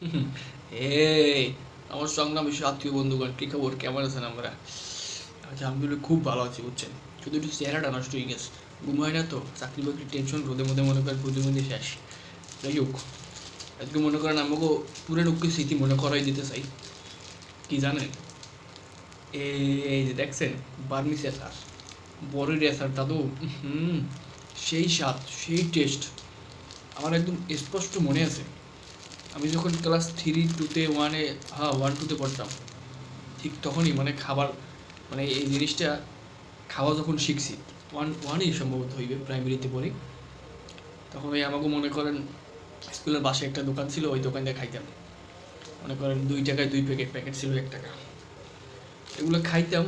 এই আমার সংগ্রাম বিশ্ব আত্মীয় বন্ধুগণ, কি খবর, কেমন আছেন? আমরা আচ্ছা, আলহামদুলিল্লাহ খুব ভালো আছি বুঝছেন। শুধু একটু চেহারাটা নষ্ট হয়ে গেছে, ঘুম হয় না তো, চাকরি বাকরি টেনশন, রোদে মধ্যে মনে করেন প্রতি মধ্যে শেষ। যাই হোক, আজকে মনে করেন আমাকে পুরান উক্কি স্মৃতি মনে করাই দিতে চাই। কি জানেন, এই যে দেখছেন বার্মিস রেসার, বড় রেসারটা তো হুম, সেই স্বাদ, সেই টেস্ট আমার একদম স্পষ্ট মনে আছে। আমি যখন ক্লাস 3-2-তে, হ্যাঁ 1-2-তে পড়তাম, ঠিক তখনই মানে খাবার, মানে এই জিনিসটা খাওয়া যখন শিখছি, ওয়ানই সম্ভবত হইবে, প্রাইমারিতে পড়ি। তখন ওই আমাকে মনে করেন স্কুলের পাশে একটা দোকান ছিল, ওই দোকান দিয়ে খাইতাম। মনে করেন 2 টাকায় 2 প্যাকেট, প্যাকেট ছিল 1 টাকা। এগুলো খাইতাম,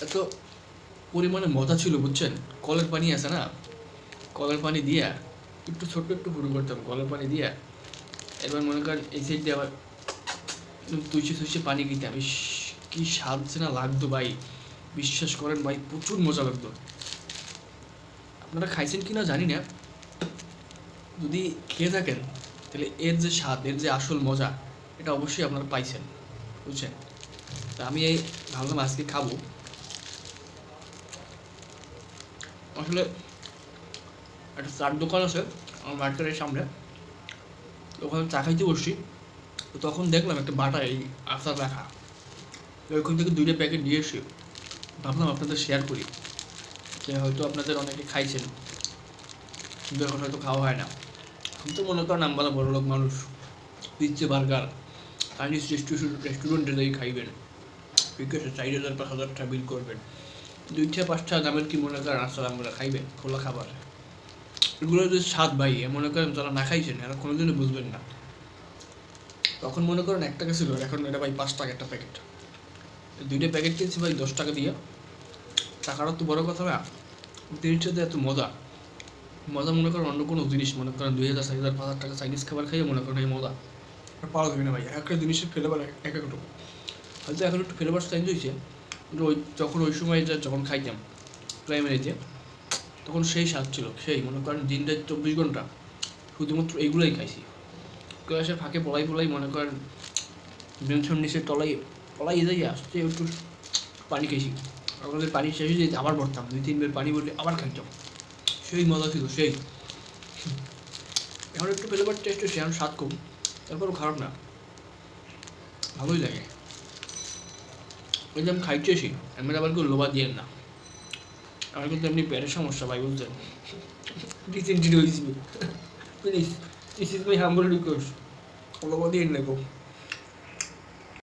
এত পরিমাণে মজা ছিল বুঝছেন। কলের পানি আছে না, কলের পানি দিয়া একটু ছোট্ট একটু শুরু করতাম, কলের পানি দিয়া। এবার মনে করেন এই সাইড দিয়ে আবার তুইছে তুইছে পানি খেতাম, ইস কি স্বাদ যে না লাগতো ভাই, বিশ্বাস করেন ভাই, প্রচুর মজা লাগতো। আপনারা খাইছেন কি না জানি না, যদি খেয়ে থাকেন তাহলে এর যে স্বাদ, এর যে আসল মজা, এটা অবশ্যই আপনারা পাইছেন বুঝছেন। তা আমি এই ভাবলাম আজকে খাবো। আসলে একটা চার দোকান আছে আমার মার্কেটের সামনে, ওখানে চা খাইতে বসছি। তো তখন দেখলাম একটা বাটা এই আচার রাখা, ওইখান থেকে 2টা প্যাকেট নিয়ে এসে ভাবলাম আপনাদের শেয়ার করি, যে হয়তো আপনাদের অনেকে খাইছেন কিন্তু এখন হয়তো খাওয়া হয় না। আমি তো মনে করেন আমরা বড় লোক মানুষ, পিৎজা বার্গার চাইনিজ রেস্টুরেন্টে যাই খাইবেন, ঠিক আছে, 4,000-5,000 টাকা বিল করবেন, 2-5টা দামের কি মনে করেন আসলে আমরা খাইবেন খোলা খাবার। এগুলো যে স্বাদ ভাই, মনে করেন যারা না খাইছেন এরা কোনোদিনও বুঝবেন না। তখন মনে করেন 1 টাকা ছিল, এখন এটা ভাই 5 টাকা একটা প্যাকেট। 2টা প্যাকেট কিনছি ভাই 10 টাকা দিয়ে। টাকাটা তো বড় কথা না, জিনিসটাতে এত মজা, মজা মনে করেন অন্য কোনো জিনিস, মনে করেন 2,000, 4,000, 5,000 টাকা চাইনিজ খাবার খাইয়ে মনে করেন এই মজা আর পাওয়া যাবে না ভাই। একটা জিনিসের ফ্লেভার এক একটু, হয়তো এখন একটু ফ্লেভার চেঞ্জ হয়েছে, কিন্তু ওই সময় যখন খাইতাম প্রাইমারিতে, তখন সেই স্বাদ ছিল সেই, মনে করেন দিনটা 24 ঘন্টা শুধুমাত্র এইগুলোই খাইছি। ক্লাসের ফাঁকে পলাই মনে করেন বেঞ্চের নিচে পলাই যাই আসছে একটু পানি খাইছি, আমাদের পানি শেষ হয়ে যেতে আবার ভরতাম, 2-3 বার পানি ভরলে আবার খাইতাম, সেই মজা ছিল সেই। এখন একটু ফ্লেভার টেস্ট হচ্ছে, এখন স্বাদ কম, তারপরও খারাপ না, ভালোই লাগে। ওই যে আমি খাইতেছি, আমি আবার কেউ লোভা দিয়েন না, আমার কিন্তু এমনি পেটের সমস্যা ভাই বুঝছেন, রিসেন্টলি হয়েছিল। Please, this is my humble request, লোভা দিয়েন না গো।